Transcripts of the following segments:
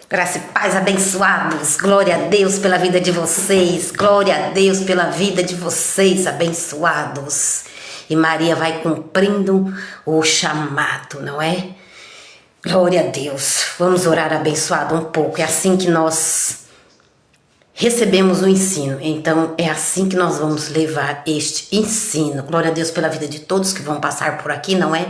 Graça e paz, abençoados. Glória a Deus pela vida de vocês. Glória a Deus pela vida de vocês, abençoados. E Maria vai cumprindo o chamado, não é? Glória a Deus. Vamos orar abençoado um pouco. É assim que nós recebemos o ensino. Então é assim que nós vamos levar este ensino. Glória a Deus pela vida de todos que vão passar por aqui, não é?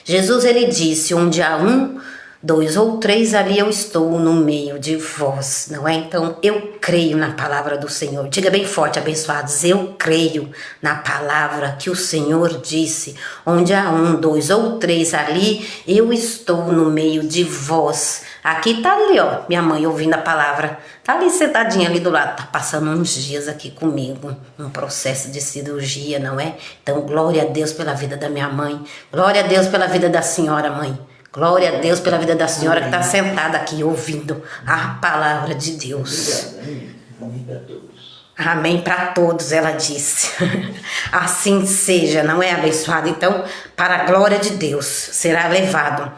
Jesus, ele disse, onde há um, dois ou três, ali eu estou no meio de vós, não é? Então eu creio na palavra do Senhor. Diga bem forte, abençoados, eu creio na palavra que o Senhor disse. Onde há um, dois ou três, ali eu estou no meio de vós. Aqui tá ali, ó, minha mãe ouvindo a palavra. Tá ali sentadinha ali do lado, tá passando uns dias aqui comigo, um processo de cirurgia, não é? Então glória a Deus pela vida da minha mãe. Glória a Deus pela vida da senhora, mãe. Glória a Deus pela vida da senhora que está sentada aqui ouvindo a palavra de Deus. Amém para todos, ela disse. Assim seja, não é, abençoado? Então, para a glória de Deus será levado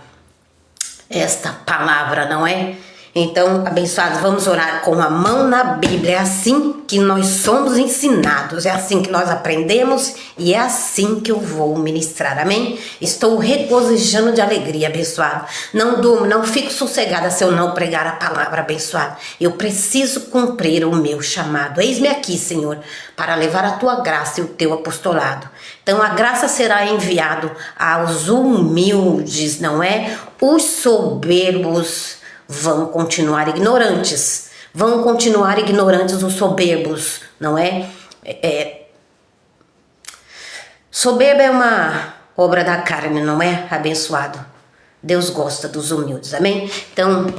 esta palavra, não é? Então, abençoados, vamos orar com a mão na Bíblia. É assim que nós somos ensinados, é assim que nós aprendemos e é assim que eu vou ministrar, amém? Estou regozijando de alegria, abençoado. Não durmo, não fico sossegada se eu não pregar a palavra, abençoado. Eu preciso cumprir o meu chamado. Eis-me aqui, Senhor, para levar a tua graça e o teu apostolado. Então, a graça será enviada aos humildes, não é? Os soberbos vão continuar ignorantes. Vão continuar ignorantes os soberbos, não é? Soberba é uma obra da carne, não é? Abençoado. Deus gosta dos humildes, amém? Então,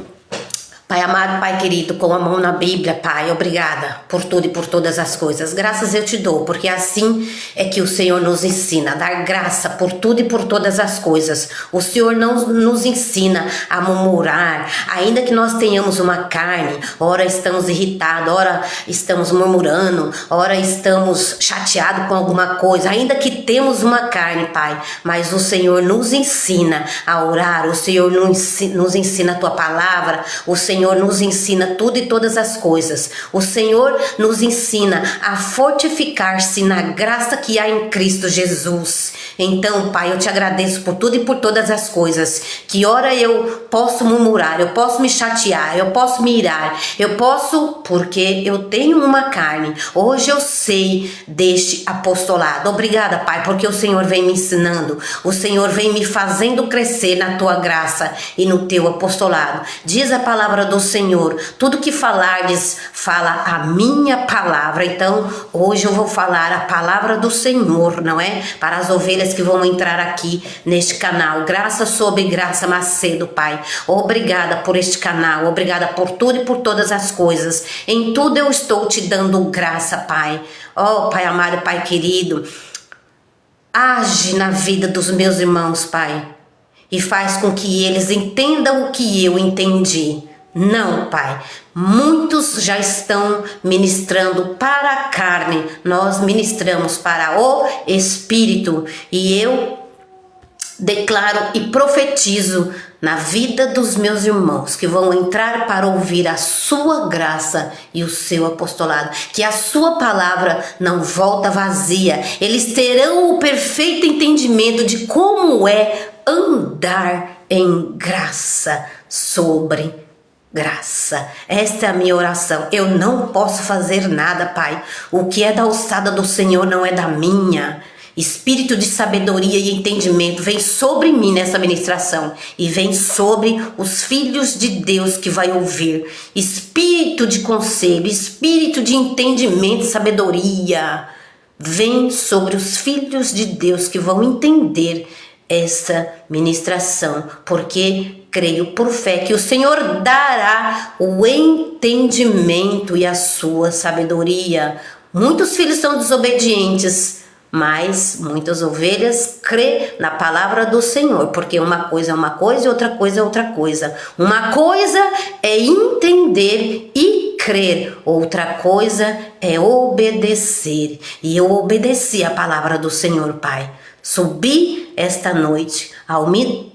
Pai amado, Pai querido, com a mão na Bíblia, Pai, obrigada por tudo e por todas as coisas. Graças eu te dou, porque assim é que o Senhor nos ensina, a dar graça por tudo e por todas as coisas. O Senhor não nos ensina a murmurar, ainda que nós tenhamos uma carne, ora estamos irritados, ora estamos murmurando, ora estamos chateados com alguma coisa, ainda que temos uma carne, Pai, mas o Senhor nos ensina a orar, o Senhor nos ensina a tua palavra, o Senhor nos ensina tudo e todas as coisas. O Senhor nos ensina a fortificar-se na graça que há em Cristo Jesus. Então, Pai, eu te agradeço por tudo e por todas as coisas. Que ora eu posso murmurar, eu posso me chatear, eu posso me irar, eu posso, porque eu tenho uma carne. Hoje eu sei deste apostolado. Obrigada, Pai, porque o Senhor vem me ensinando. O Senhor vem me fazendo crescer na tua graça e no teu apostolado. Diz a palavra do Senhor, tudo que falardes, fala a minha palavra. Então, hoje eu vou falar a palavra do Senhor, não é? Para as ovelhas que vão entrar aqui neste canal. Graça sobre graça, Macedo, Pai. Obrigada por este canal, obrigada por tudo e por todas as coisas. Em tudo eu estou te dando graça, Pai. Oh, Pai amado, Pai querido, age na vida dos meus irmãos, Pai, e faz com que eles entendam o que eu entendi. Não, Pai, muitos já estão ministrando para a carne, nós ministramos para o Espírito, e eu declaro e profetizo na vida dos meus irmãos que vão entrar para ouvir a sua graça e o seu apostolado, que a sua palavra não volta vazia, eles terão o perfeito entendimento de como é andar em graça sobre graça. Esta é a minha oração. Eu não posso fazer nada, Pai. O que é da alçada do Senhor não é da minha. Espírito de sabedoria e entendimento vem sobre mim nessa ministração e vem sobre os filhos de Deus que vai ouvir. Espírito de conselho, espírito de entendimento e sabedoria vem sobre os filhos de Deus que vão entender essa ministração, porque creio por fé que o Senhor dará o entendimento e a sua sabedoria. Muitos filhos são desobedientes, mas muitas ovelhas crê na palavra do Senhor, porque uma coisa é uma coisa e outra coisa é outra coisa. Uma coisa é entender e crer, outra coisa é obedecer. E eu obedeci a palavra do Senhor, Pai. Subi esta noite ao me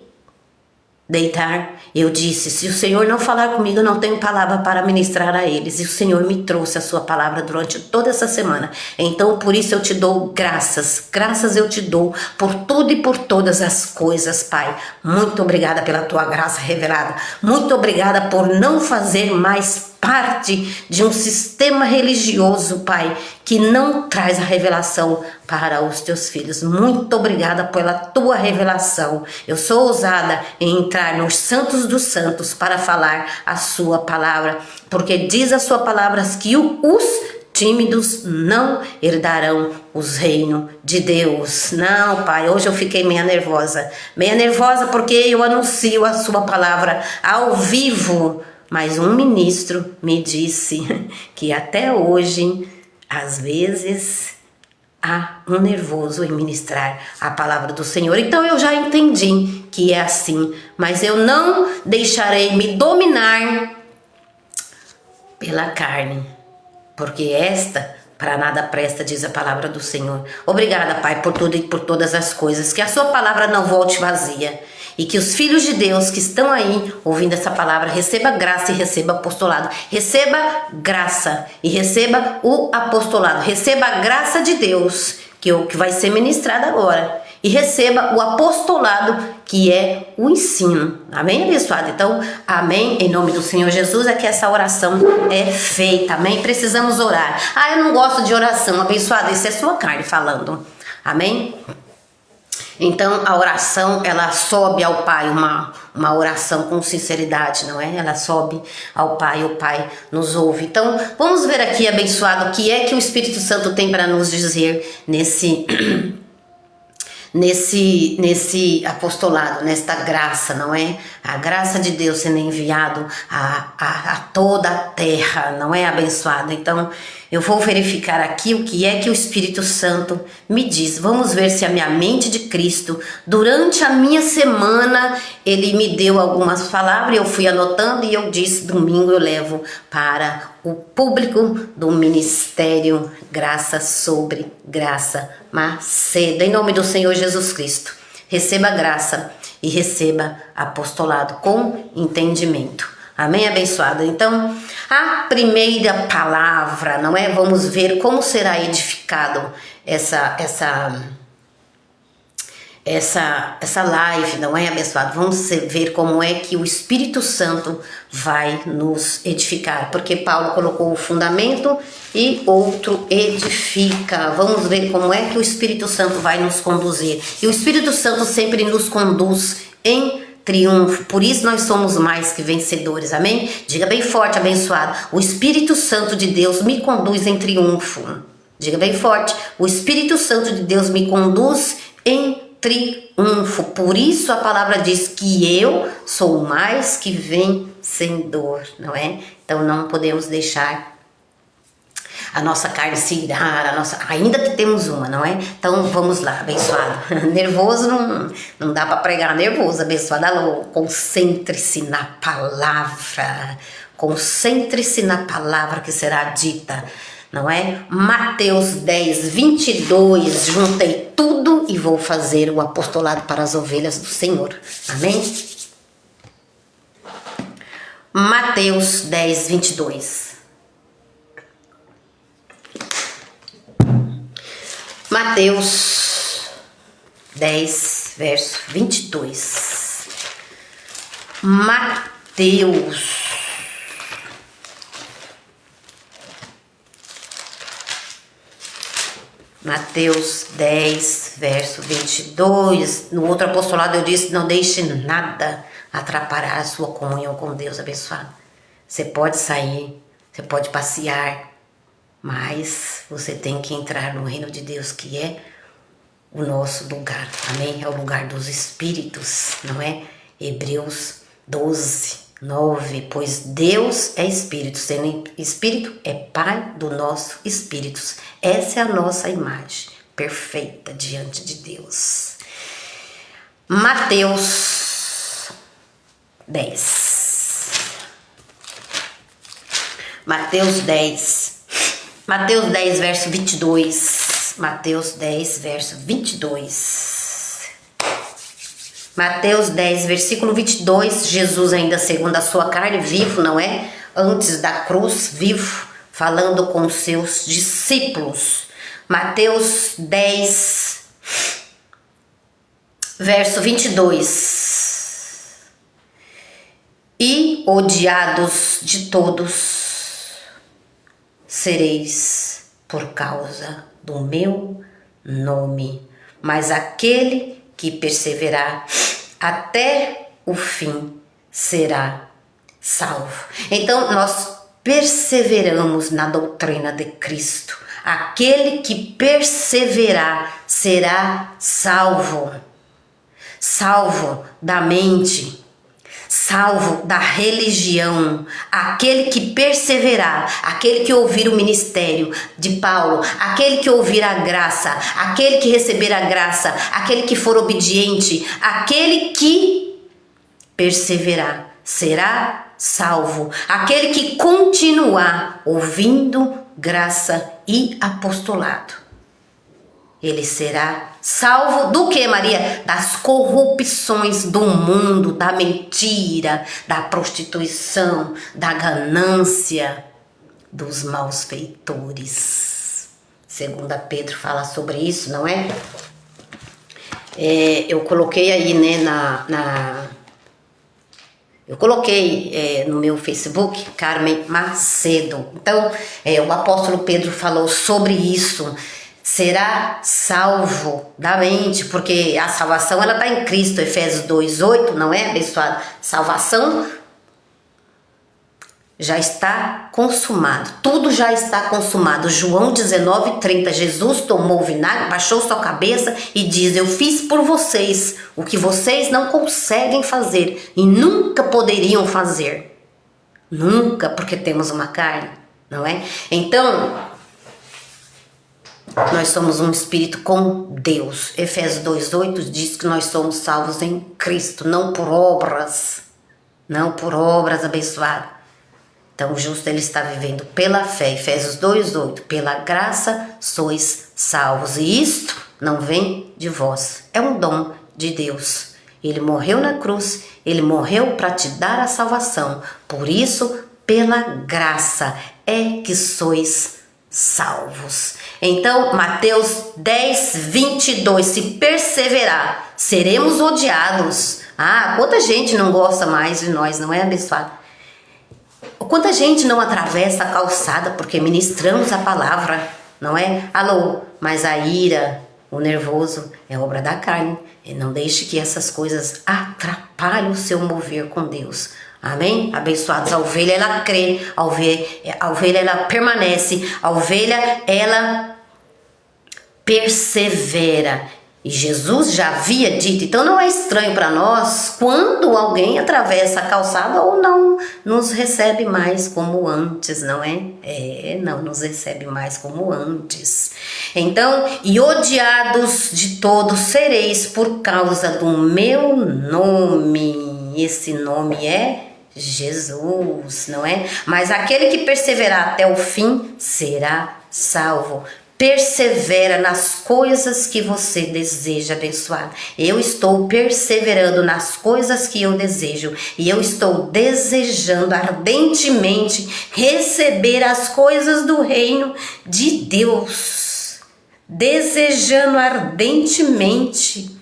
deitar, eu disse, se o Senhor não falar comigo, eu não tenho palavra para ministrar a eles. E o Senhor me trouxe a sua palavra durante toda essa semana. Então, por isso eu te dou graças. Graças eu te dou por tudo e por todas as coisas, Pai. Muito obrigada pela tua graça revelada. Muito obrigada por não fazer mais parte de um sistema religioso, Pai, que não traz a revelação para os teus filhos. Muito obrigada pela tua revelação. Eu sou ousada em entrar nos santos dos santos para falar a sua palavra, porque diz a sua palavra que os tímidos não herdarão os reinos de Deus. Não, Pai, hoje eu fiquei meia nervosa porque eu anuncio a sua palavra ao vivo. Mas um ministro me disse que até hoje, às vezes, há um nervoso em ministrar a palavra do Senhor. Então eu já entendi que é assim, mas eu não deixarei me dominar pela carne, porque esta para nada presta, diz a palavra do Senhor. Obrigada, Pai, por tudo e por todas as coisas, que a sua palavra não volte vazia. E que os filhos de Deus que estão aí ouvindo essa palavra receba graça e receba apostolado. Receba graça e receba o apostolado. Receba a graça de Deus que vai ser ministrada agora. E receba o apostolado que é o ensino. Amém, abençoado? Então, amém, em nome do Senhor Jesus, é que essa oração é feita. Amém? Precisamos orar. Ah, eu não gosto de oração, abençoado. Isso é sua carne falando. Amém? Então a oração, ela sobe ao Pai, uma oração com sinceridade, não é? Ela sobe ao Pai, o Pai nos ouve. Então vamos ver aqui, abençoado, o que é que o Espírito Santo tem para nos dizer nesse apostolado, nesta graça, não é? A graça de Deus sendo enviado a toda a terra, não é, abençoado? Então eu vou verificar aqui o que é que o Espírito Santo me diz. Vamos ver se a minha mente de Cristo, durante a minha semana, ele me deu algumas palavras, eu fui anotando e eu disse, domingo eu levo para o público do Ministério Graça sobre Graça Macedo. Em nome do Senhor Jesus Cristo, receba graça e receba apostolado com entendimento. Amém, abençoado? Então, a primeira palavra, não é? Vamos ver como será edificado essa live, não é, abençoado? Vamos ver como é que o Espírito Santo vai nos edificar, porque Paulo colocou o fundamento e outro edifica. Vamos ver como é que o Espírito Santo vai nos conduzir. E o Espírito Santo sempre nos conduz em triunfo, por isso nós somos mais que vencedores, amém? Diga bem forte, abençoado, o Espírito Santo de Deus me conduz em triunfo. Diga bem forte, o Espírito Santo de Deus me conduz em triunfo, por isso a palavra diz que eu sou mais que vencedor, não é? Então não podemos deixar a nossa carne se irar, ainda temos uma, não é? Então vamos lá, abençoado. Nervoso não dá para pregar nervoso, abençoado. Alô, concentre-se na palavra. Concentre-se na palavra que será dita, não é? Mateus 10, 22. Juntei tudo e vou fazer o apostolado para as ovelhas do Senhor. Amém? Mateus 10, 22. Mateus 10, verso 22. Mateus 10, verso 22. No outro apostolado eu disse, não deixe nada atrapalhar a sua comunhão com Deus, abençoado. Você pode sair, você pode passear, mas você tem que entrar no reino de Deus, que é o nosso lugar, amém? É o lugar dos espíritos, não é? Hebreus 12, 9, pois Deus é espírito, sendo espírito é pai do nosso espírito. Essa é a nossa imagem perfeita diante de Deus. Mateus 10. Mateus 10. Mateus 10, verso 22. Mateus 10, verso 22. Mateus 10, versículo 22, Jesus ainda segundo a sua carne, vivo, não é? Antes da cruz, vivo, falando com os seus discípulos. Mateus 10, verso 22. E odiados de todos sereis por causa do meu nome, mas aquele que perseverar até o fim será salvo. Então nós perseveramos na doutrina de Cristo. Aquele que perseverar será salvo. Salvo da mente, salvo da religião. Aquele que perseverar, aquele que ouvir o ministério de Paulo, aquele que ouvir a graça, aquele que receber a graça, aquele que for obediente, aquele que perseverar será salvo. Aquele que continuar ouvindo graça e apostolado, ele será salvo do que, Maria? Das corrupções do mundo, da mentira, da prostituição, da ganância, dos malfeitores. Segunda Pedro fala sobre isso, não é? Eu coloquei aí, né, eu coloquei no meu Facebook, Carmen Macedo. Então, o apóstolo Pedro falou sobre isso. Será salvo da mente, porque a salvação ela está em Cristo, Efésios 2:8, não é, abençoado? Salvação já está consumado, tudo já está consumado. João 19:30, Jesus tomou o vinagre, baixou sua cabeça e diz: eu fiz por vocês o que vocês não conseguem fazer e nunca poderiam fazer. Nunca, porque temos uma carne, não é? Então, nós somos um espírito com Deus. Efésios 2:8 diz que nós somos salvos em Cristo, não por obras. Não por obras, abençoado. Então o justo ele está vivendo pela fé. Efésios 2:8. Pela graça sois salvos. E isto não vem de vós. É um dom de Deus. Ele morreu na cruz. Ele morreu para te dar a salvação. Por isso, pela graça é que sois salvos. Então, Mateus 10:22, se perseverar, seremos odiados. Quanta gente não gosta mais de nós, não é, abençoado? Quanta gente não atravessa a calçada porque ministramos a palavra, não é? Alô, mas a ira, o nervoso é obra da carne. E não deixe que essas coisas atrapalhem o seu mover com Deus. Amém? Abençoados, a ovelha ela crê, a ovelha ela permanece, a ovelha ela persevera. E Jesus já havia dito, então não é estranho para nós quando alguém atravessa a calçada ou não nos recebe mais como antes, não é? Não nos recebe mais como antes. Então, e odiados de todos sereis por causa do meu nome. Esse nome é Jesus, não é? Mas aquele que perseverar até o fim será salvo. Persevera nas coisas que você deseja, abençoado. Eu estou perseverando nas coisas que eu desejo. E eu estou desejando ardentemente receber as coisas do reino de Deus. Desejando ardentemente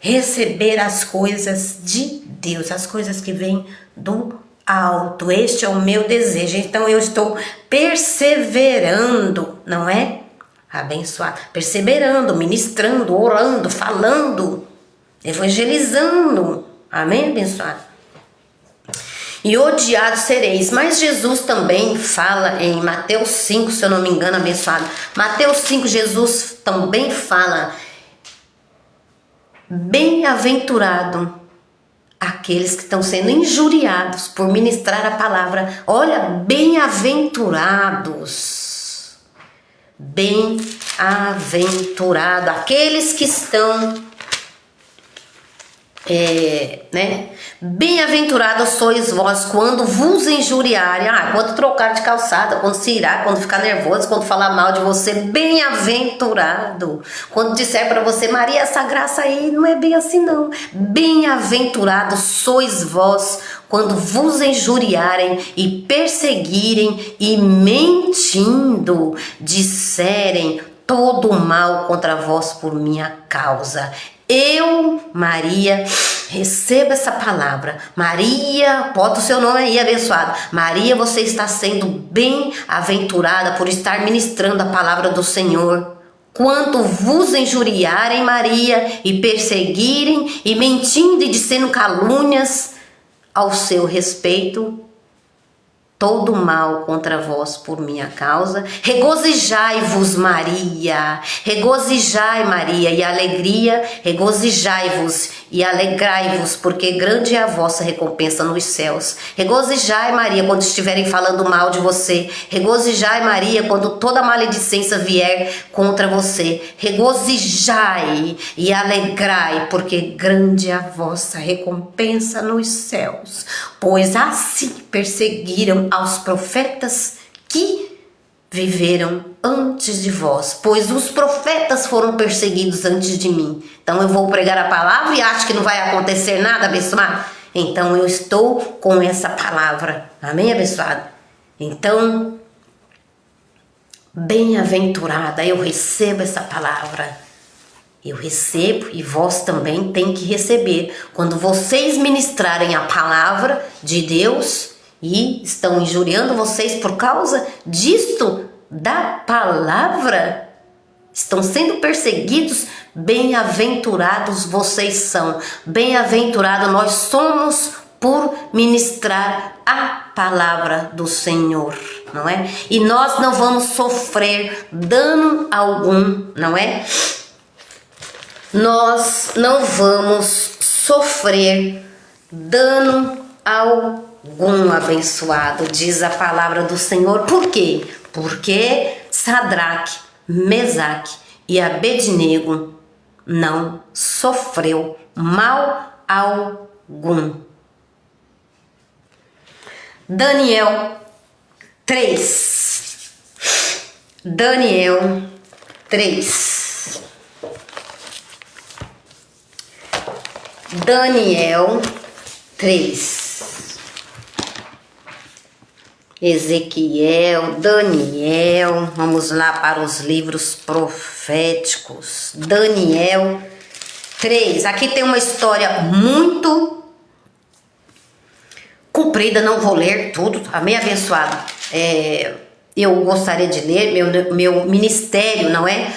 receber as coisas de Deus. As coisas que vêm do alto. Este é o meu desejo. Então eu estou perseverando, não é? Abençoado, perseverando, ministrando, orando, falando, evangelizando. Amém, abençoado? E odiados sereis. Mas Jesus também fala em Mateus 5, se eu não me engano, abençoado. Mateus 5, Jesus também fala: bem-aventurado aqueles que estão sendo injuriados por ministrar a palavra. Olha, bem-aventurados. Bem-aventurado aqueles que estão né? Bem-aventurados sois vós quando vos injuriarem. Quando trocar de calçada, quando se irar, quando ficar nervoso, quando falar mal de você. Bem-aventurado. Quando disser para você, Maria, essa graça aí não é bem assim não. Bem-aventurados sois vós quando vos injuriarem e perseguirem e mentindo disserem todo mal contra vós por minha causa. Eu, Maria, receba essa palavra. Maria, bota o seu nome aí, abençoado. Maria, você está sendo bem-aventurada por estar ministrando a palavra do Senhor. Quando vos injuriarem, Maria, e perseguirem, e mentindo e dizendo calúnias ao seu respeito, todo mal contra vós por minha causa, regozijai-vos, Maria, regozijai, Maria, e alegria, regozijai-vos e alegrai-vos, porque grande é a vossa recompensa nos céus. Regozijai, Maria, quando estiverem falando mal de você. Regozijai, Maria, quando toda maledicência vier contra você. Regozijai e alegrai, porque grande é a vossa recompensa nos céus. Pois assim perseguiram aos profetas que viveram antes de vós, pois os profetas foram perseguidos antes de mim. Então eu vou pregar a palavra e acho que não vai acontecer nada, abençoado? Então eu estou com essa palavra, amém, abençoado? Então, bem-aventurada, eu recebo essa palavra. Eu recebo e vós também tem que receber. Quando vocês ministrarem a palavra de Deus e estão injuriando vocês por causa disto, da palavra, estão sendo perseguidos, bem-aventurados vocês são. Bem-aventurado nós somos por ministrar a palavra do Senhor, não é? E nós não vamos sofrer dano algum, não é? Nós não vamos sofrer dano algum, abençoado, diz a palavra do Senhor. Por quê? Porque Sadraque, Mesaque e Abednego não sofreu mal algum. Daniel 3. Daniel 3. Daniel 3. Ezequiel, Daniel, vamos lá para os livros proféticos. Daniel 3. Aqui tem uma história muito comprida, não vou ler tudo, amém, abençoado? Eu gostaria de ler meu ministério, não é?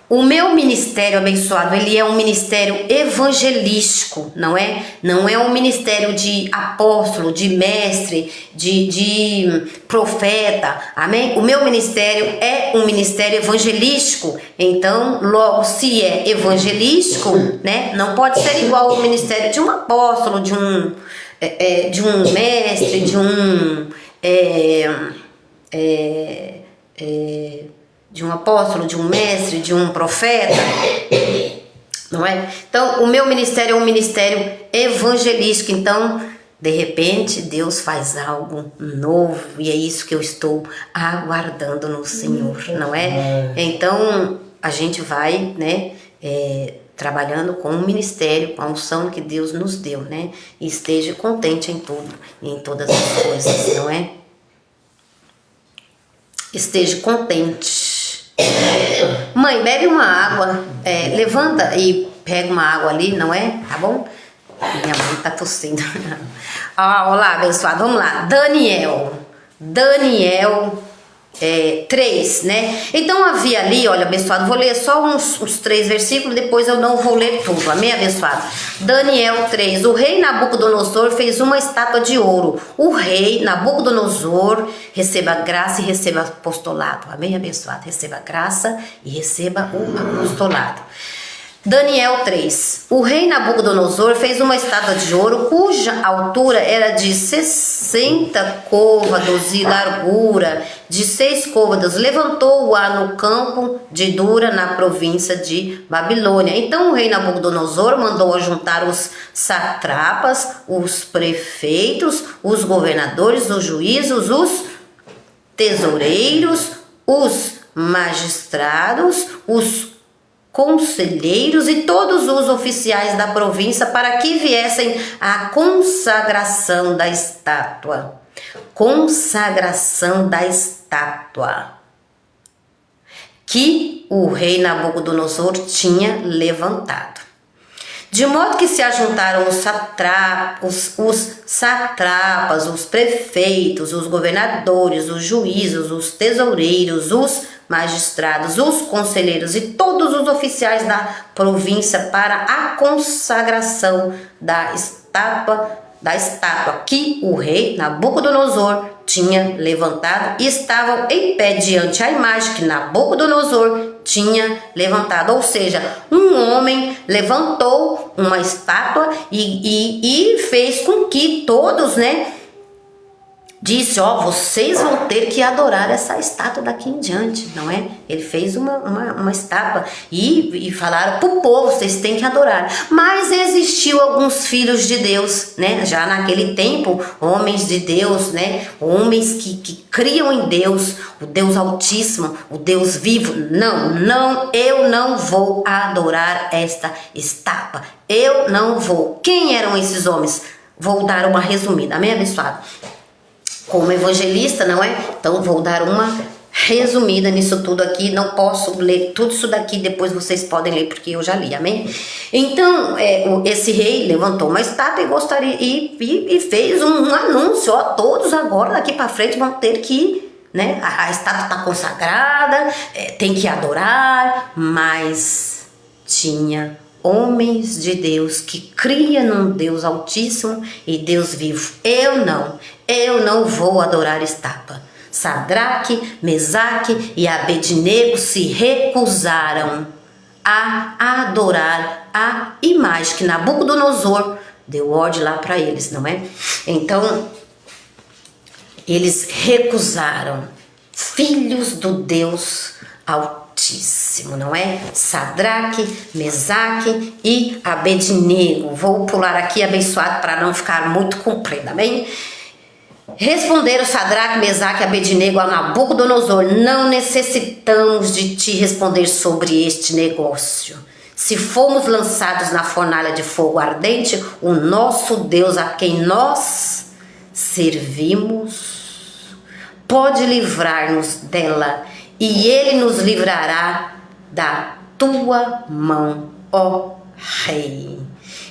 O meu ministério, abençoado, ele é um ministério evangelístico, não é? Não é um ministério de apóstolo, de mestre, de profeta, amém? O meu ministério é um ministério evangelístico, então, logo, se é evangelístico, né? Não pode ser igual ao ministério de um apóstolo, de um mestre, de um apóstolo, de um mestre, de um profeta, não é? Então, o meu ministério é um ministério evangelístico. Então, de repente, Deus faz algo novo e é isso que eu estou aguardando no Senhor, não é? Então, a gente vai, né, trabalhando com o ministério, com a unção que Deus nos deu, né? E esteja contente em tudo, em todas as coisas, não é? Esteja contente. Mãe, bebe uma água, levanta e pega uma água ali, não é? Tá bom? Minha mãe tá tossindo. Olá, abençoado, vamos lá. Daniel 3, né? Então havia ali, olha, abençoado, vou ler só uns 3 versículos, depois eu não vou ler tudo, amém, abençoado? Daniel 3, o rei Nabucodonosor fez uma estátua de ouro. O rei Nabucodonosor receba graça e receba apostolado, amém, abençoado? Receba graça e receba o apostolado. Daniel 3. O rei Nabucodonosor fez uma estátua de ouro cuja altura era de 60 côvados e largura de 6 côvados. Levantou-a no campo de Dura, na província de Babilônia. Então o rei Nabucodonosor mandou ajuntar os satrapas, os prefeitos, os governadores, os juízes, os tesoureiros, os magistrados, os conselheiros e todos os oficiais da província para que viessem à consagração da estátua. Consagração da estátua que o rei Nabucodonosor tinha levantado. De modo que se ajuntaram os satrapas, os prefeitos, os governadores, os juízes, os tesoureiros, os magistrados, os conselheiros e todos os oficiais da província para a consagração da estátua que o rei Nabucodonosor tinha levantado, e estavam em pé diante a imagem que Nabucodonosor tinha levantado. Ou seja, um homem levantou uma estátua e fez com que todos, disse, vocês vão ter que adorar essa estátua daqui em diante, não é? Ele fez uma estátua e falaram pro povo, vocês têm que adorar. Mas existiu alguns filhos de Deus, já naquele tempo, homens de Deus, homens que criam em Deus, o Deus Altíssimo, o Deus vivo. Não, eu não vou adorar esta estátua, eu não vou. Quem eram esses homens? Vou dar uma resumida, amém, abençoado? Como evangelista, não é? Então vou dar uma resumida nisso tudo aqui. Não posso ler tudo isso daqui, depois vocês podem ler porque eu já li, amém? Então esse rei levantou uma estátua e fez um anúncio, todos agora daqui para frente vão ter que ir, a estátua está consagrada, tem que adorar, mas tinha homens de Deus que criam num Deus Altíssimo e Deus vivo. Eu não vou adorar estátua. Sadraque, Mesaque e Abednego se recusaram a adorar a imagem que Nabucodonosor deu ordem lá para eles, não é? Então, eles recusaram, filhos do Deus Altíssimo, não é? Sadraque, Mesaque e Abednego. Vou pular aqui, abençoado, para não ficar muito comprido, amém? Responderam Sadraque, Mesaque e Abednego a Nabucodonosor: não necessitamos de te responder sobre este negócio. Se formos lançados na fornalha de fogo ardente, o nosso Deus, a quem nós servimos, pode livrar-nos dela, e ele nos livrará da tua mão, ó rei.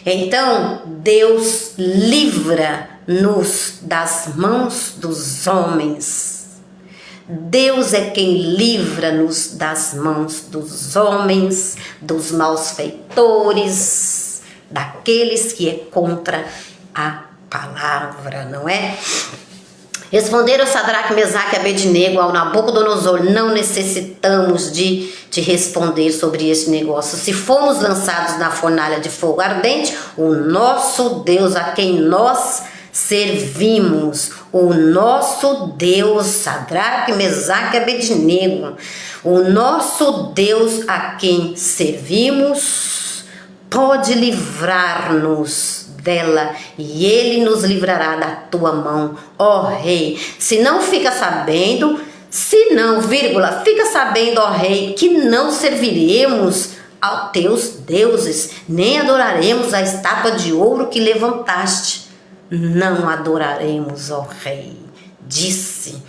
Então Deus livra-nos das mãos dos homens. Deus é quem livra-nos das mãos dos homens, dos malfeitores, daqueles que é contra a palavra, não é? Responderam Sadraque, Mesaque e Abednego ao Nabucodonosor: não necessitamos de te responder sobre este negócio. Se formos lançados na fornalha de fogo ardente, o nosso Deus, a quem nós servimos, o nosso Deus, Sadraque, Mesaque e Abednego, o nosso Deus a quem servimos, pode livrar-nos dela, e ele nos livrará da tua mão, ó rei. Se não, fica sabendo, fica sabendo, ó rei, que não serviremos aos teus deuses, nem adoraremos a estátua de ouro que levantaste. Não adoraremos, ó rei, disse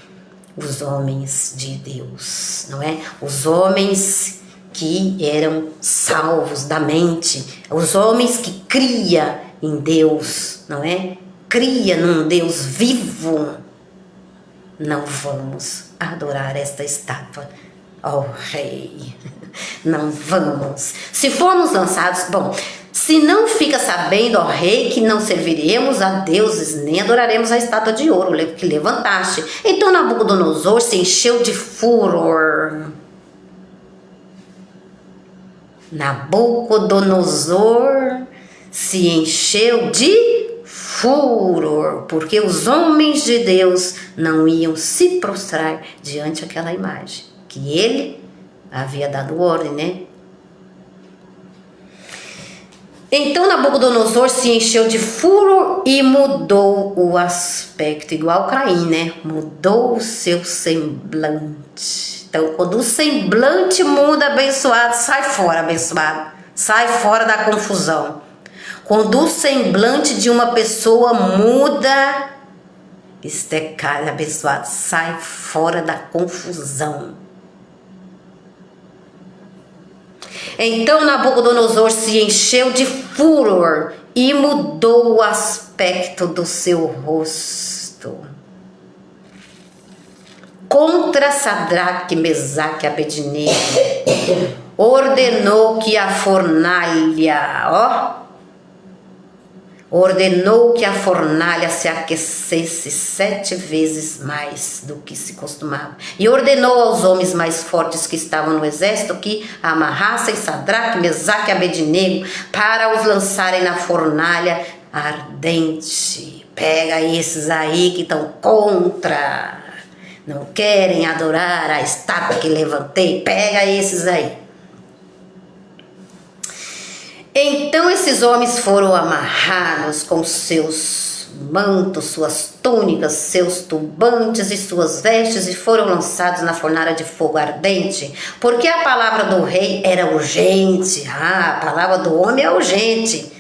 os homens de Deus, não é? Os homens que eram salvos da mente, os homens que criam em Deus, não é? Cria num Deus vivo. Não vamos adorar esta estátua, ó rei. Não vamos. Se formos lançados, se não, fica sabendo, ó rei, que não serviremos a deuses, nem adoraremos a estátua de ouro que levantaste. Então Nabucodonosor se encheu de furor Nabucodonosor se encheu de furor, porque os homens de Deus não iam se prostrar diante daquela imagem, que ele havia dado ordem, né? Então Nabucodonosor se encheu de furor e mudou o aspecto, igual Caim, né? Mudou o seu semblante. Então, quando o semblante muda, abençoado, sai fora, abençoado. Sai fora da confusão. Quando o semblante de uma pessoa muda, cara, abençoado, sai fora da confusão. Então Nabucodonosor se encheu de furor e mudou o aspecto do seu rosto. Contra Sadraque, Mesaque e Abednego, ordenou que a fornalha, se aquecesse 7 vezes mais do que se costumava. E ordenou aos homens mais fortes que estavam no exército que amarrassem Sadraque, Mesaque e Abednego para os lançarem na fornalha ardente. Pega esses aí que estão contra, não querem adorar a estátua que levantei. Pega esses aí. Então esses homens foram amarrados com seus mantos, suas túnicas, seus turbantes e suas vestes e foram lançados na fornalha de fogo ardente, porque a palavra do rei era urgente. A palavra do homem é urgente,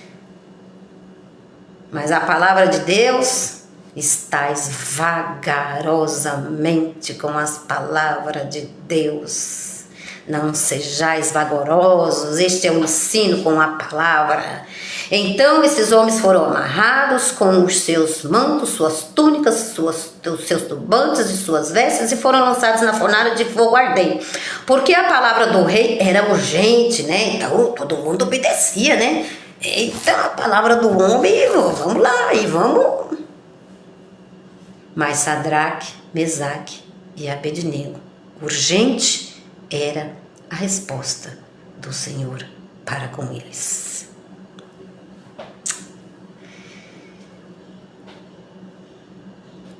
mas a palavra de Deus estais vagarosamente com as palavras de Deus. Não sejais vagarosos, este é o ensino com a palavra. Então esses homens foram amarrados com os seus mantos, suas túnicas, os seus turbantes e suas vestes e foram lançados na fornalha de fogo ardente. Porque a palavra do rei era urgente, né? Então todo mundo obedecia, né? Então a palavra do homem, vamos lá e vamos. Mas Sadraque, Mesaque e Abednego, urgente era a resposta do Senhor para com eles.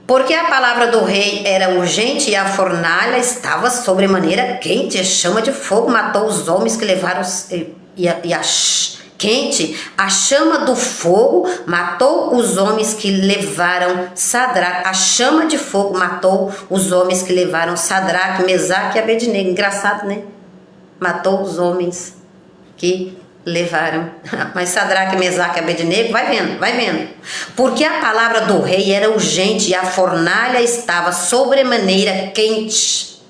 Porque a palavra do rei era urgente e a fornalha estava sobremaneira quente, a chama de fogo matou os homens que levaram a chama do fogo matou os homens que levaram Sadraque. A chama de fogo matou os homens que levaram Sadraque, Mesaque e Abednego. Engraçado, né? Matou os homens que levaram. Mas Sadraque, Mesaque e Abednego, vai vendo. Porque a palavra do rei era urgente e a fornalha estava sobremaneira quente.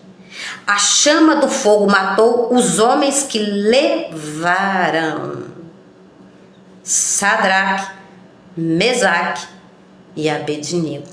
A chama do fogo matou os homens que levaram Sadraque, Mesaque e Abednego.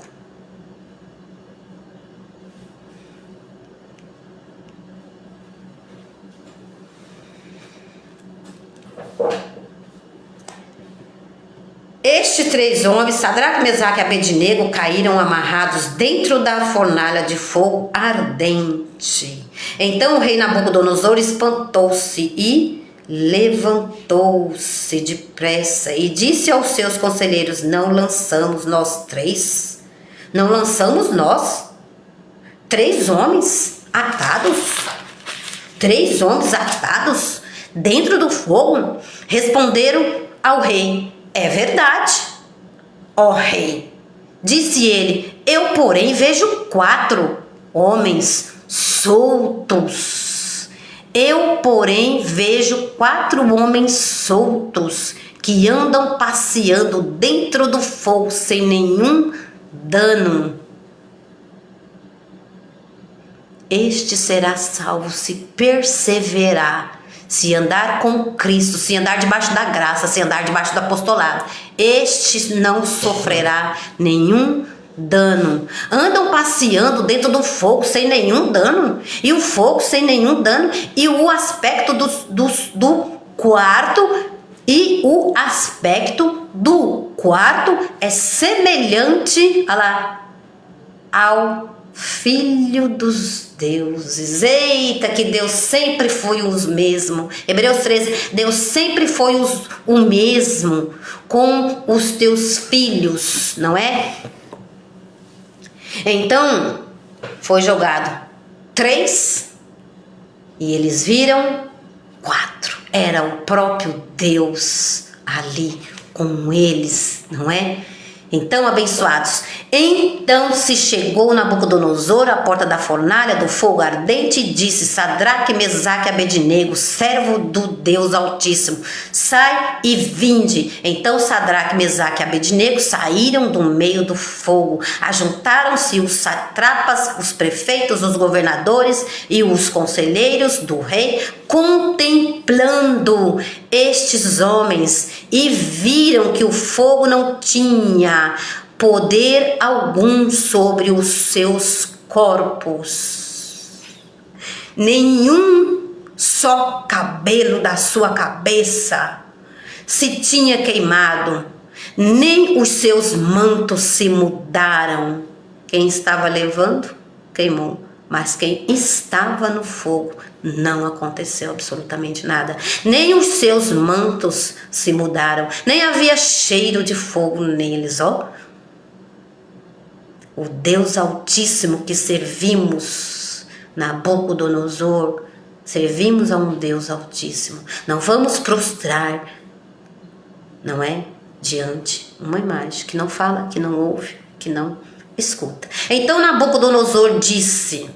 Estes 3 homens, Sadraque, Mesaque e Abednego, caíram amarrados dentro da fornalha de fogo ardente. Então o rei Nabucodonosor espantou-se e levantou-se depressa e disse aos seus conselheiros: não lançamos nós 3? Não lançamos nós 3 homens atados? 3 homens atados dentro do fogo? Responderam ao rei: é verdade, ó rei. Disse ele: eu, porém, vejo 4 homens soltos. Eu, porém, vejo 4 homens soltos que andam passeando dentro do fogo sem nenhum dano. Este será salvo se perseverar, se andar com Cristo, se andar debaixo da graça, se andar debaixo do apostolado. Este não sofrerá nenhum dano. Andam passeando dentro do fogo sem nenhum dano. E o fogo sem nenhum dano. E o aspecto do quarto. E o aspecto do quarto é semelhante, olha lá, ao Filho dos deuses. Eita, que Deus sempre foi o mesmo. Hebreus 13, Deus sempre foi o mesmo com os teus filhos, não é? Então, foi jogado 3 e eles viram 4. Era o próprio Deus ali com eles, não é? Então, abençoados, então se chegou Nabucodonosor à porta da fornalha do fogo ardente e disse: Sadraque, Mesaque e Abednego, servo do Deus Altíssimo, sai e vinde. Então Sadraque, Mesaque e Abednego saíram do meio do fogo. Ajuntaram-se os satrapas, os prefeitos, os governadores e os conselheiros do rei, contemplando estes homens, e viram que o fogo não tinha poder algum sobre os seus corpos. Nenhum só cabelo da sua cabeça se tinha queimado, nem os seus mantos se mudaram. Quem estava levando, queimou. Mas quem estava no fogo, não aconteceu absolutamente nada. Nem os seus mantos se mudaram, nem havia cheiro de fogo neles, ó. O Deus Altíssimo que servimos, Nabucodonosor, servimos a um Deus Altíssimo. Não vamos prostrar, não é? Diante uma imagem que não fala, que não ouve, que não escuta. Então Nabucodonosor disse: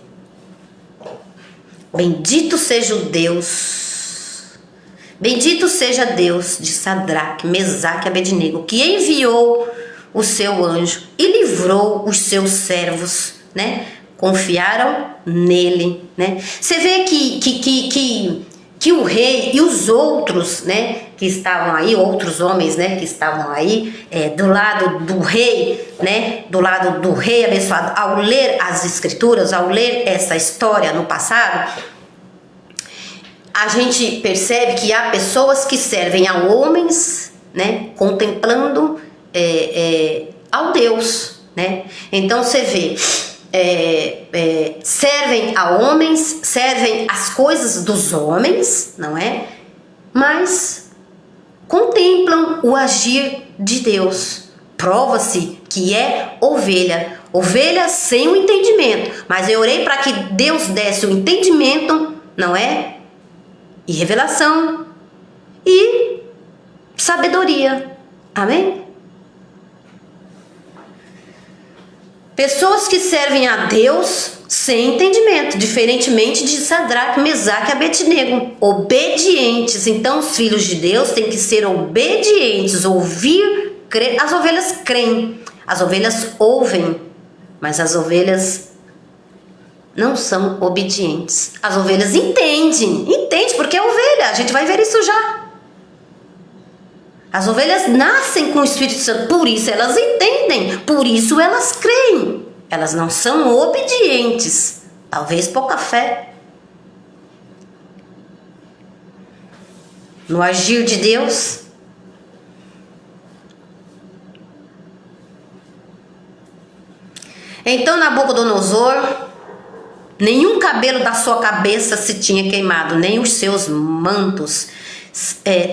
bendito seja o Deus, bendito seja Deus de Sadraque, Mesaque e Abednego, que enviou o seu anjo e livrou os seus servos, né? Confiaram nele, né? Você vê que o rei e os outros, né, que estavam aí, outros homens, né, que estavam aí do lado do rei, né, do lado do rei abençoado, ao ler as escrituras, ao ler essa história no passado, a gente percebe que há pessoas que servem a homens, né, contemplando ao Deus, né? Então você vê, servem a homens, servem as coisas dos homens, não é? Mas contemplam o agir de Deus. Prova-se que é ovelha, ovelha sem o entendimento. Mas eu orei para que Deus desse o entendimento, não é? E revelação e sabedoria. Amém? Pessoas que servem a Deus sem entendimento, diferentemente de Sadraque, Mesaque e Abednego, obedientes. Então os filhos de Deus têm que ser obedientes, ouvir, crer. As ovelhas creem, as ovelhas ouvem, mas as ovelhas não são obedientes. As ovelhas entendem porque é ovelha, a gente vai ver isso já. As ovelhas nascem com o Espírito Santo, por isso elas entendem, por isso elas creem. Elas não são obedientes, talvez pouca fé. No agir de Deus. Então Nabucodonosor, nenhum cabelo da sua cabeça se tinha queimado, nem os seus mantos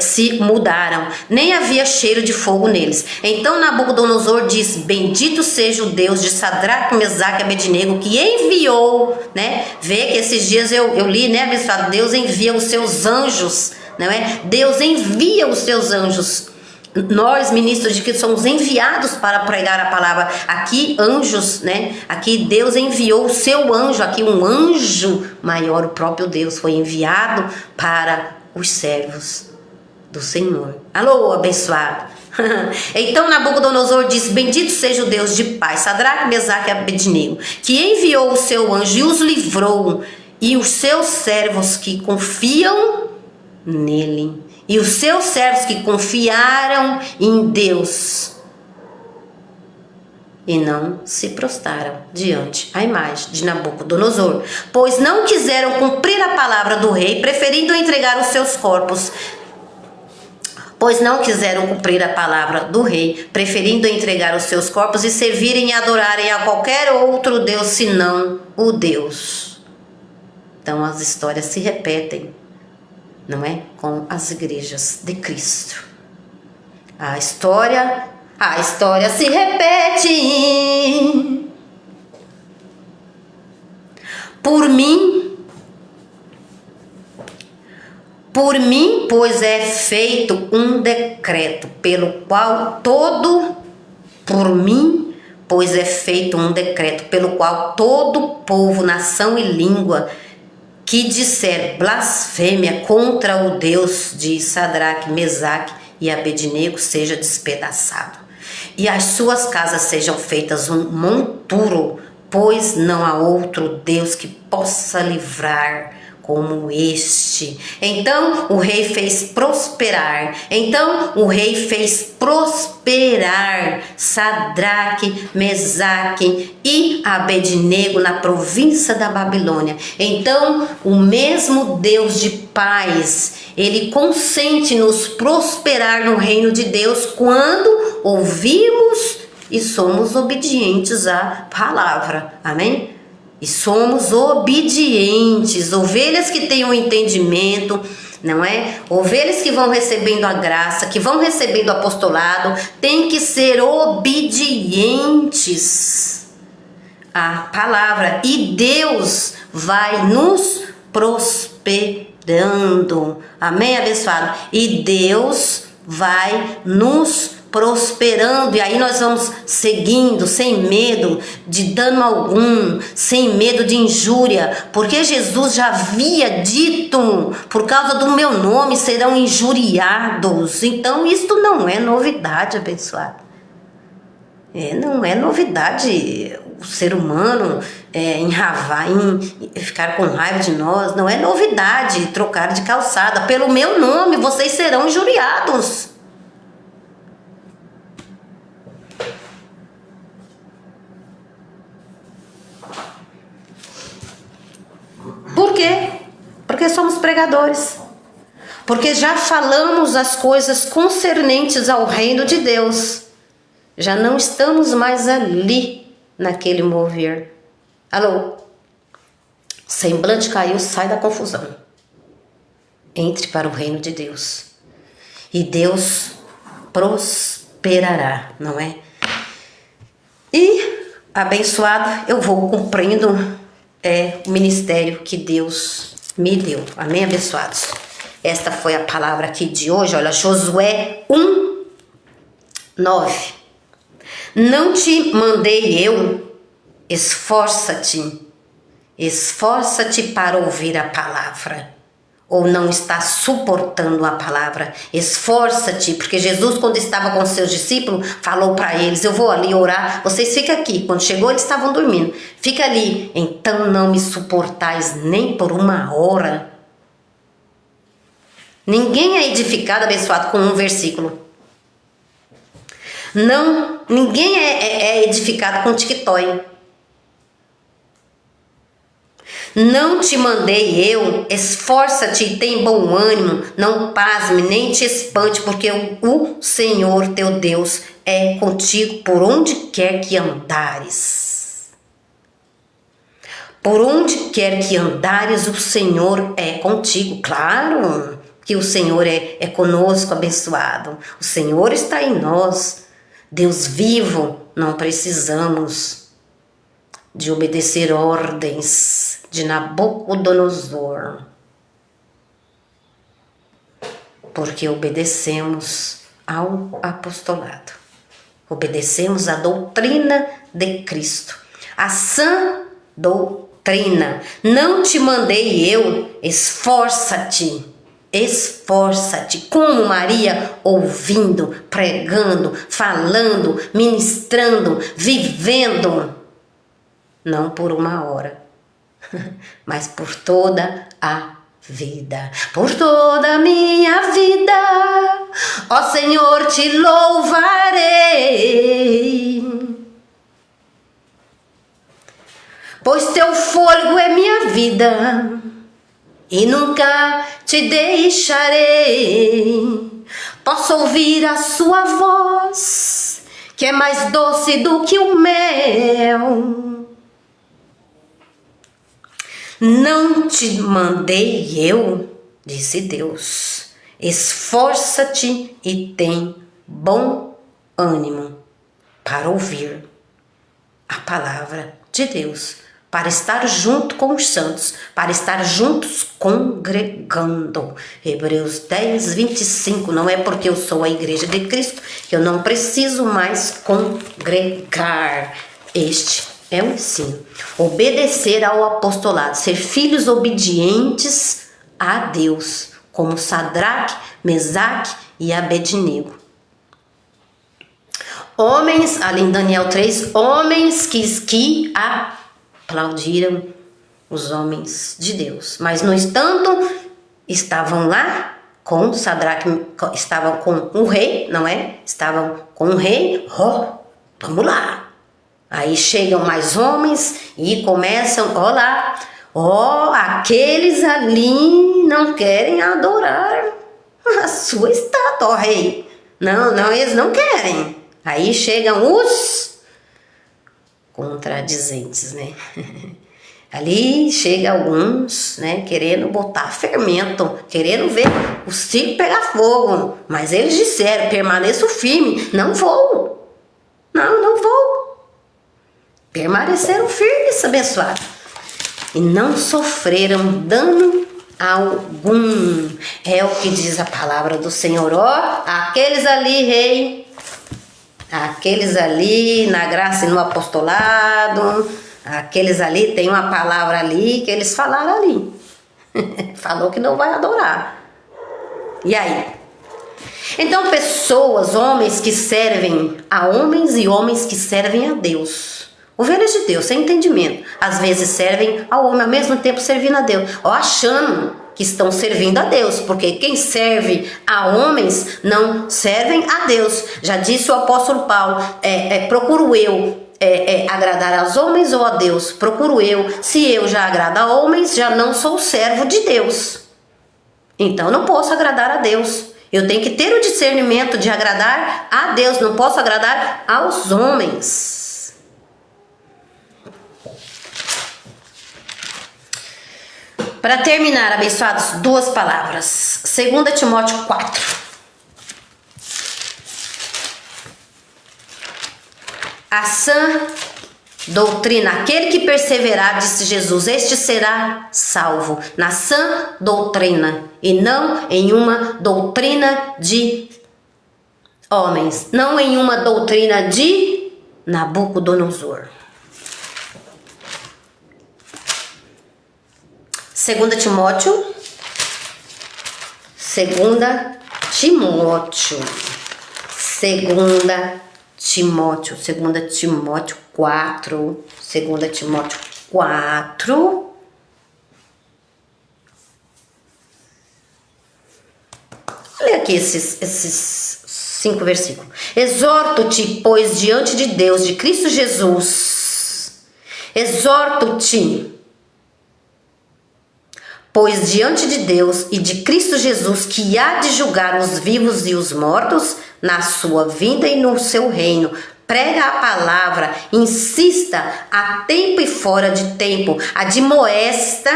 se mudaram, nem havia cheiro de fogo neles. Então Nabucodonosor disse: bendito seja o Deus de Sadraque, Mesaque e Abednego, que enviou, né? Vê que esses dias eu li, né, abençoado? Deus envia os seus anjos, não é? Deus envia os seus anjos. Nós, ministros de Cristo, somos enviados para pregar a palavra. Aqui, anjos, né? Aqui Deus enviou o seu anjo. Aqui um anjo maior, o próprio Deus, foi enviado para os servos do Senhor. Alô, abençoado. Então Nabucodonosor disse: bendito seja o Deus de paz, Sadraque, Mesaque e Abednego, que enviou o seu anjo e os livrou, e os seus servos que confiam nele, e os seus servos que confiaram em Deus e não se prostraram diante a imagem de Nabucodonosor, pois não quiseram cumprir a palavra do rei, preferindo entregar os seus corpos pois não quiseram cumprir a palavra do rei, preferindo entregar os seus corpos e servirem e adorarem a qualquer outro Deus senão o Deus. Então as histórias se repetem, não é? Com as igrejas de Cristo. A história se repete. Por mim, pois é feito um decreto pelo qual todo povo, nação e língua que disser blasfêmia contra o Deus de Sadraque, Mesaque e Abednego seja despedaçado, e as suas casas sejam feitas um monturo, pois não há outro Deus que possa livrar como este. Então o rei fez prosperar Sadraque, Mesaque e Abednego na província da Babilônia. Então o mesmo Deus de paz, ele consente nos prosperar no reino de Deus quando ouvimos e somos obedientes à palavra. Amém? E somos obedientes, ovelhas que têm um entendimento, não é? Ovelhas que vão recebendo a graça, que vão recebendo o apostolado, tem que ser obedientes à palavra. E Deus vai nos prosperando. Amém, abençoado? E Deus vai nos prosperando, e aí nós vamos seguindo sem medo de dano algum, sem medo de injúria, porque Jesus já havia dito: por causa do meu nome serão injuriados. Então isto não é novidade, abençoado. Não é novidade o ser humano ficar com raiva de nós. Não é novidade trocar de calçada. Pelo meu nome vocês serão injuriados. Por quê? Porque somos pregadores. Porque já falamos as coisas concernentes ao reino de Deus. Já não estamos mais ali naquele mover. Alô? Semblante caiu, sai da confusão. Entre para o reino de Deus. E Deus prosperará, não é? E, abençoado, eu vou cumprindo o ministério que Deus me deu. Amém, abençoados? Esta foi a palavra aqui de hoje. Olha, Josué 1:9. Não te mandei eu? Esforça-te para ouvir a palavra. Ou não está suportando a palavra? Esforça-te, porque Jesus, quando estava com seus discípulos, falou para eles: eu vou ali orar, vocês ficam aqui. Quando chegou, eles estavam dormindo. Fica ali. Então não me suportais nem por uma hora. Ninguém é edificado, abençoado, com um versículo. Não, ninguém é edificado com TikTok. Não te mandei eu? Esforça-te e tem bom ânimo, não pasme, nem te espante, porque o Senhor teu Deus é contigo por onde quer que andares. Por onde quer que andares, o Senhor é contigo. Claro que o Senhor é conosco, abençoado. O Senhor está em nós. Deus vivo, não precisamos de obedecer ordens de Nabucodonosor, porque obedecemos ao apostolado, obedecemos à doutrina de Cristo, a sã doutrina. Não te mandei eu? Esforça-te. Como Maria, ouvindo, pregando, falando, ministrando, vivendo, não por uma hora, mas por toda a vida, por toda a minha vida, ó Senhor, te louvarei, pois teu fôlego é minha vida, e nunca te deixarei. posso ouvir a sua voz, que é mais doce do que o mel. Não te mandei eu, disse Deus. Esforça-te e tem bom ânimo para ouvir a palavra de Deus, para estar junto com os santos, para estar juntos congregando. Hebreus 10, 25. Não é porque eu sou a igreja de Cristo que eu não preciso mais congregar. Este é o ensino. Obedecer ao apostolado, ser filhos obedientes a Deus, como Sadraque, Mesaque e Abednego. Homens, ali em Daniel 3, homens que aplaudiram os homens de Deus. Mas, no entanto, estavam lá com Sadraque, estavam com o rei, não é? Estavam com o rei, vamos lá. Aí chegam mais homens e começam, aqueles ali não querem adorar a sua estátua, rei. Não, eles não querem. Aí chegam os contradizentes, né? Ali chega alguns, né, querendo botar fermento, querendo ver o circo pegar fogo. Mas eles disseram, permaneço firme, não vou. Não vou. Permaneceram firmes, abençoados. E não sofreram dano algum. É o que diz a palavra do Senhor. Aqueles ali, rei, aqueles ali na graça e no apostolado, aqueles ali, tem uma palavra ali que eles falaram ali. Falou que não vai adorar. E aí? Então, pessoas, homens que servem a homens e homens que servem a Deus. Ovelhas de Deus, sem entendimento. Às vezes servem ao homem, ao mesmo tempo servindo a Deus. Achando que estão servindo a Deus. Porque quem serve a homens não servem a Deus. Já disse o apóstolo Paulo, procuro eu agradar aos homens ou a Deus? Procuro eu. Se eu já agrado a homens, já não sou servo de Deus. Então não posso agradar a Deus. Eu tenho que ter o discernimento de agradar a Deus. Não posso agradar aos homens. Para terminar, abençoados, 2 palavras. 2 Timóteo 4. A sã doutrina, aquele que perseverar, disse Jesus, este será salvo. Na sã doutrina, e não em uma doutrina de homens, não em uma doutrina de Nabucodonosor. 2 Timóteo 4. 2 Timóteo 4. Olha aqui esses 5 versículos. Exorto-te, pois, diante de Deus, de Cristo Jesus. Exorto-te, pois, diante de Deus e de Cristo Jesus, que há de julgar os vivos e os mortos, na sua vinda e no seu reino. Prega a palavra, insista a tempo e fora de tempo, admoesta,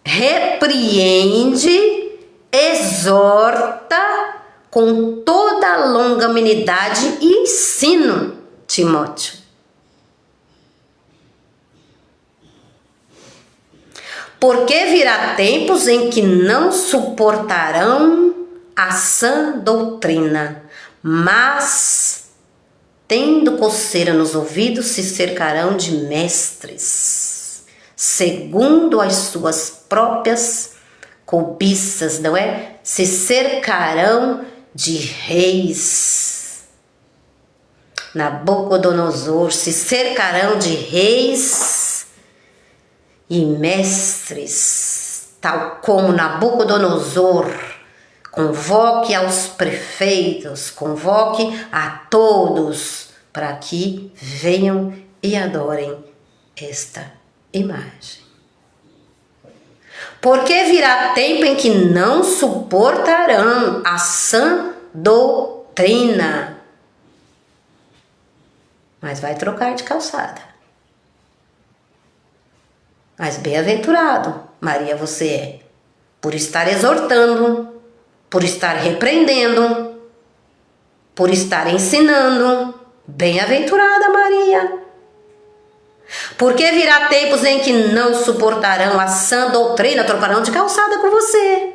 repreende, exorta com toda a longanimidade e ensino, Timóteo. Porque virá tempos em que não suportarão a sã doutrina, mas, tendo coceira nos ouvidos, se cercarão de mestres, segundo as suas próprias cobiças, não é? Se cercarão de reis. Nabucodonosor, se cercarão de reis e mestres, tal como Nabucodonosor. Convoque aos prefeitos, convoque a todos para que venham e adorem esta imagem. Porque virá tempo em que não suportarão a sã doutrina. Mas vai trocar de calçada. Mas bem-aventurado, Maria, você é, por estar exortando, por estar repreendendo, por estar ensinando. Bem-aventurada, Maria. Porque virá tempos em que não suportarão a sã doutrina, trocarão de calçada com você.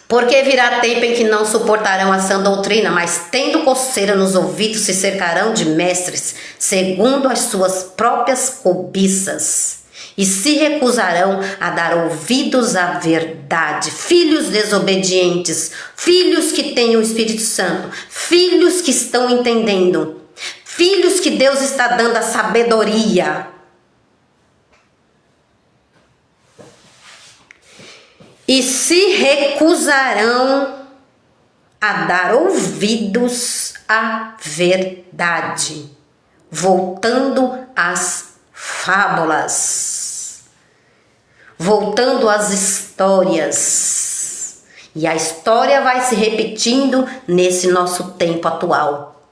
Porque virá tempo em que não suportarão a sã doutrina, mas tendo coceira nos ouvidos se cercarão de mestres, segundo as suas próprias cobiças, e se recusarão a dar ouvidos à verdade. Filhos desobedientes, filhos que têm o Espírito Santo, filhos que estão entendendo, filhos que Deus está dando a sabedoria. E se recusarão a dar ouvidos à verdade, voltando às fábulas, voltando às histórias. E a história vai se repetindo nesse nosso tempo atual.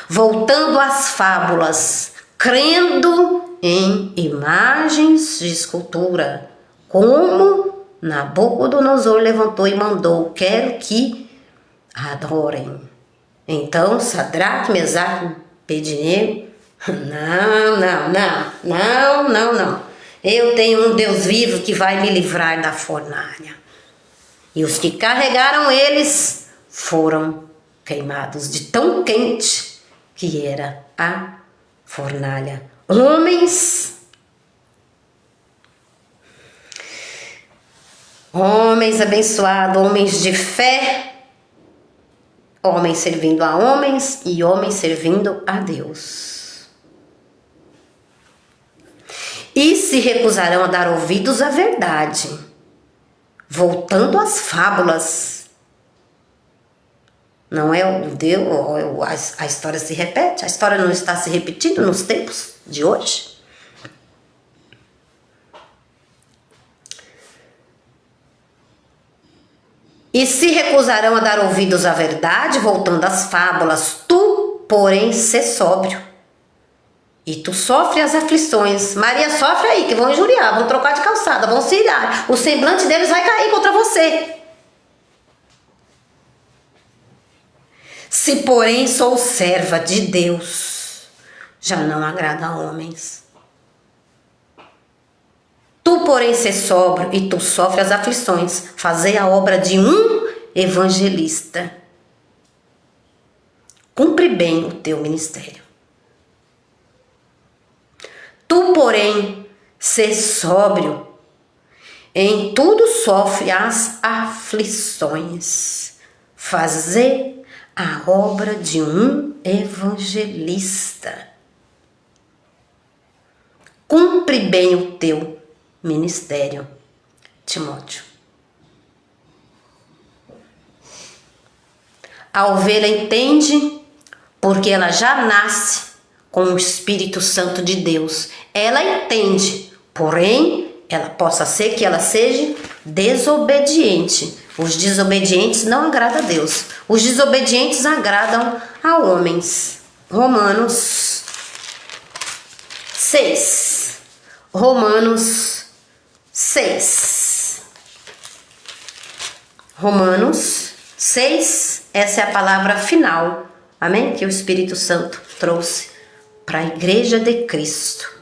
Voltando às fábulas, crendo em imagens de escultura, como Nabucodonosor levantou e mandou: quero que adorem. Então Sadraque, Mesaque e Abednego: não. Eu tenho um Deus vivo que vai me livrar da fornalha. E os que carregaram eles foram queimados de tão quente que era a fornalha. Homens abençoados, homens de fé, homens servindo a homens e homens servindo a Deus. E se recusarão a dar ouvidos à verdade, voltando às fábulas. Não é o Deus, a história se repete, a história não está se repetindo nos tempos de hoje. E se recusarão a dar ouvidos à verdade, voltando às fábulas. Tu, porém, sê sóbrio. E tu sofre as aflições. Maria sofre aí, que vão injuriar, vão trocar de calçada, vão se irar. O semblante deles vai cair contra você. Se, porém, sou serva de Deus, já não agrada a homens. Tu, porém, sê sóbrio e tu sofre as aflições. Fazei a obra de um evangelista. Cumpre bem o teu ministério. Tu, porém, sê sóbrio. Em tudo sofre as aflições. Fazei a obra de um evangelista. Cumpre bem o teu ministério, Timóteo. A ovelha entende porque ela já nasce com o Espírito Santo de Deus. Ela entende, porém, ela possa ser que ela seja desobediente. Os desobedientes não agradam a Deus. Os desobedientes agradam a homens. Romanos 6. Romanos 6. Romanos 6, essa é a palavra final, amém? Que o Espírito Santo trouxe para a igreja de Cristo.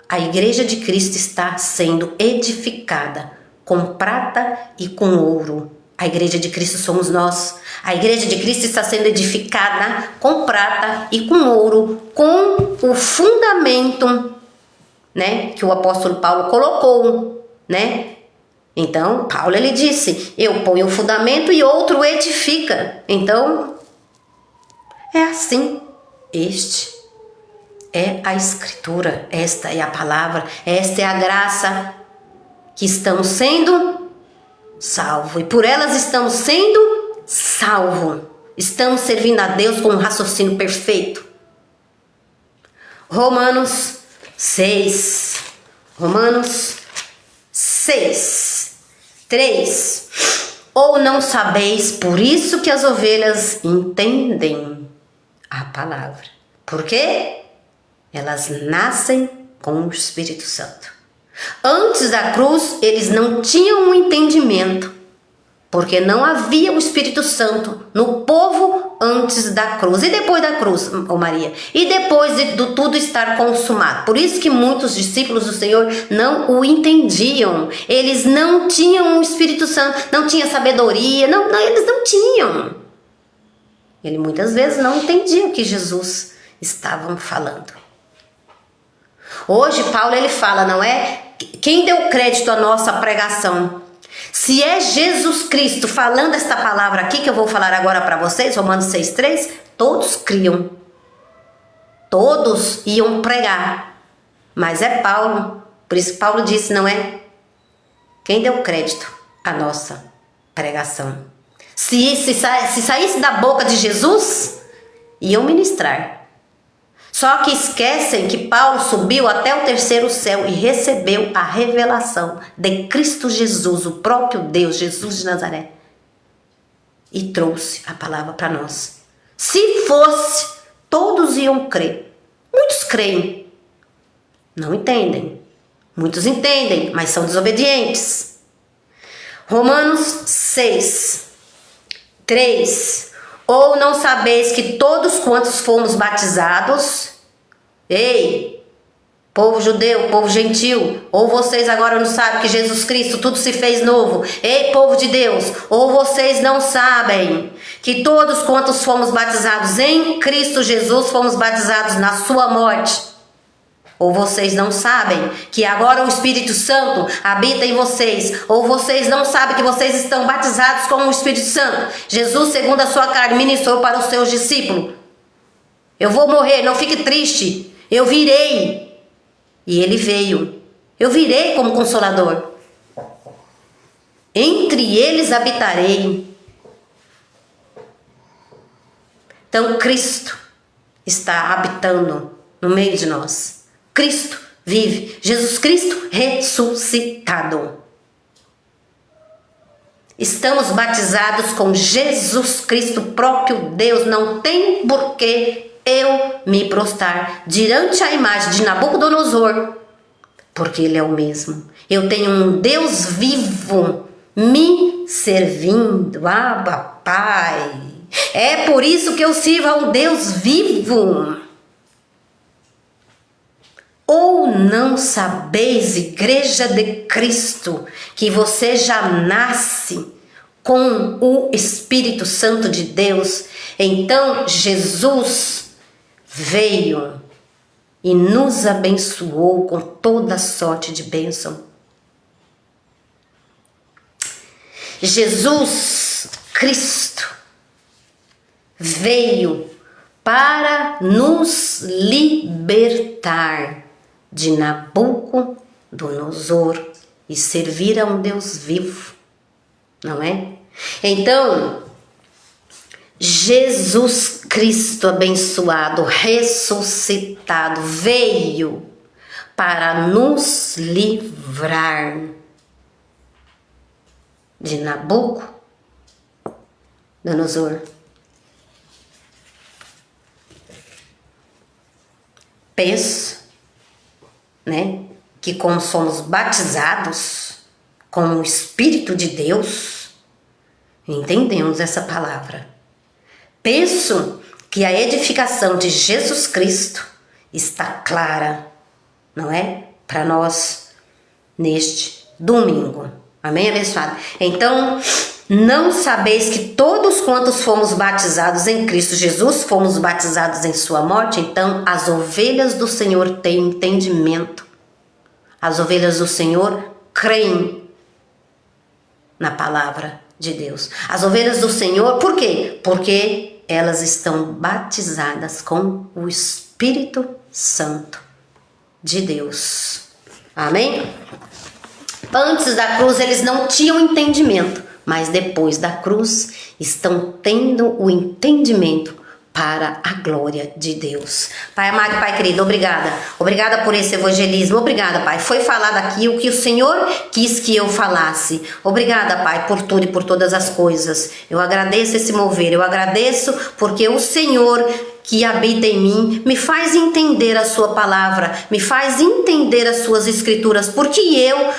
A igreja de Cristo está sendo edificada com prata e com ouro. A igreja de Cristo somos nós. A igreja de Cristo está sendo edificada com prata e com ouro, com o fundamento, né, que o apóstolo Paulo colocou, né? Então, Paulo, ele disse: eu ponho o fundamento e outro edifica. Então, é assim. Este é a Escritura, esta é a palavra, esta é a graça que estamos sendo salvos. E por elas estamos sendo salvos. Estamos servindo a Deus com um raciocínio perfeito. Romanos 6. Romanos 6, 3. Ou não sabeis, por isso que as ovelhas entendem a palavra. Por quê? Elas nascem com o Espírito Santo. Antes da cruz, eles não tinham um entendimento, porque não havia o Espírito Santo no povo antes da cruz. E depois da cruz, Maria? E depois de tudo estar consumado. Por isso que muitos discípulos do Senhor não o entendiam. Eles não tinham o Espírito Santo, não tinha sabedoria, eles não tinham. Ele muitas vezes não entendia o que Jesus estava falando. Hoje Paulo ele fala, não é? Quem deu crédito à nossa pregação? Se é Jesus Cristo falando esta palavra aqui que eu vou falar agora para vocês, Romanos 6,3, todos criam. Todos iam pregar. Mas é Paulo. Por isso Paulo disse, não é? Quem deu crédito à nossa pregação? Se saísse da boca de Jesus, iam ministrar. Só que esquecem que Paulo subiu até o terceiro céu e recebeu a revelação de Cristo Jesus, o próprio Deus, Jesus de Nazaré. E trouxe a palavra para nós. Se fosse, todos iam crer. Muitos creem. Não entendem. Muitos entendem, mas são desobedientes. Romanos 6, 3. Ou não sabeis que todos quantos fomos batizados, ei, povo judeu, povo gentil, ou vocês agora não sabem que Jesus Cristo tudo se fez novo, ei, povo de Deus, ou vocês não sabem que todos quantos fomos batizados em Cristo Jesus, fomos batizados na sua morte. Ou vocês não sabem que agora o Espírito Santo habita em vocês? Ou vocês não sabem que vocês estão batizados com o Espírito Santo? Jesus, segundo a sua carne, ministrou para os seus discípulos. Eu vou morrer, não fique triste. Eu virei. E ele veio. Eu virei como consolador. Entre eles habitarei. Então Cristo está habitando no meio de nós. Cristo vive, Jesus Cristo ressuscitado. Estamos batizados com Jesus Cristo, próprio Deus. Não tem porquê eu me prostrar diante a imagem de Nabucodonosor, porque ele é o mesmo. Eu tenho um Deus vivo me servindo. Abba, Pai. É por isso que eu sirvo a um Deus vivo. Ou não sabeis, igreja de Cristo, que você já nasce com o Espírito Santo de Deus? Então Jesus veio e nos abençoou com toda sorte de bênção. Jesus Cristo veio para nos libertar de Nabucodonosor e servir a um Deus vivo, não é? Então, Jesus Cristo abençoado, ressuscitado, veio para nos livrar de Nabucodonosor. Penso, né, que como somos batizados com o Espírito de Deus, entendemos essa palavra. Penso que a edificação de Jesus Cristo está clara, não é? Para nós neste domingo. Amém, abençoado? Então, não sabeis que todos quantos fomos batizados em Cristo Jesus, fomos batizados em sua morte? Então, as ovelhas do Senhor têm entendimento. As ovelhas do Senhor creem na palavra de Deus. As ovelhas do Senhor, por quê? Porque elas estão batizadas com o Espírito Santo de Deus. Amém? Antes da cruz eles não tinham entendimento, mas depois da cruz estão tendo o entendimento para a glória de Deus. Pai amado, Pai querido, obrigada. Obrigada por esse evangelismo. Obrigada, Pai. Foi falado aqui o que o Senhor quis que eu falasse. Obrigada, Pai, por tudo e por todas as coisas. Eu agradeço esse mover. Eu agradeço porque o Senhor que habita em mim me faz entender a sua palavra, me faz entender as suas escrituras, porque eu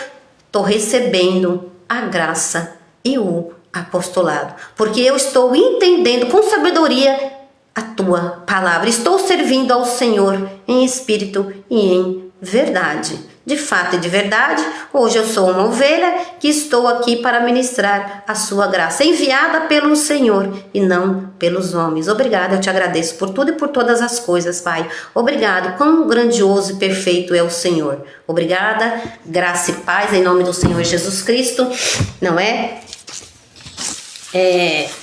estou recebendo a graça e o apostolado. Porque eu estou entendendo com sabedoria a tua palavra. Estou servindo ao Senhor em espírito e em verdade. De fato e de verdade, hoje eu sou uma ovelha que estou aqui para ministrar a sua graça, enviada pelo Senhor e não pelos homens. Obrigada, eu te agradeço por tudo e por todas as coisas, Pai. Obrigado, quão grandioso e perfeito é o Senhor. Obrigada, graça e paz em nome do Senhor Jesus Cristo, não é?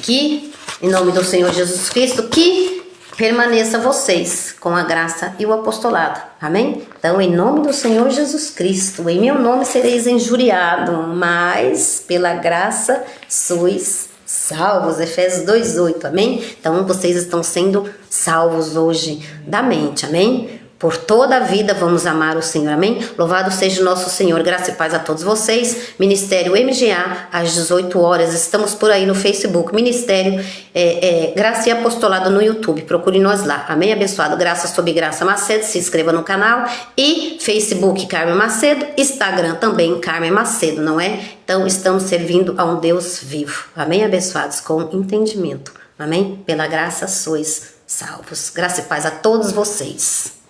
Que, em nome do Senhor Jesus Cristo, que permaneça vocês com a graça e o apostolado. Amém? Então, em nome do Senhor Jesus Cristo, em meu nome sereis injuriado, mas pela graça sois salvos. Efésios 2:8. Amém? Então, vocês estão sendo salvos hoje da mente. Amém? Por toda a vida vamos amar o Senhor, amém? Louvado seja o nosso Senhor, graça e paz a todos vocês. Ministério MGA, às 18 horas, estamos por aí no Facebook. Ministério Graça e Apostolado no YouTube, procure nós lá, amém? Abençoado, graça sobre graça Macedo, se inscreva no canal. E Facebook Carmen Macedo, Instagram também Carmen Macedo, não é? Então estamos servindo a um Deus vivo, amém? Abençoados com entendimento, amém? Pela graça sois salvos. Graça e paz a todos vocês.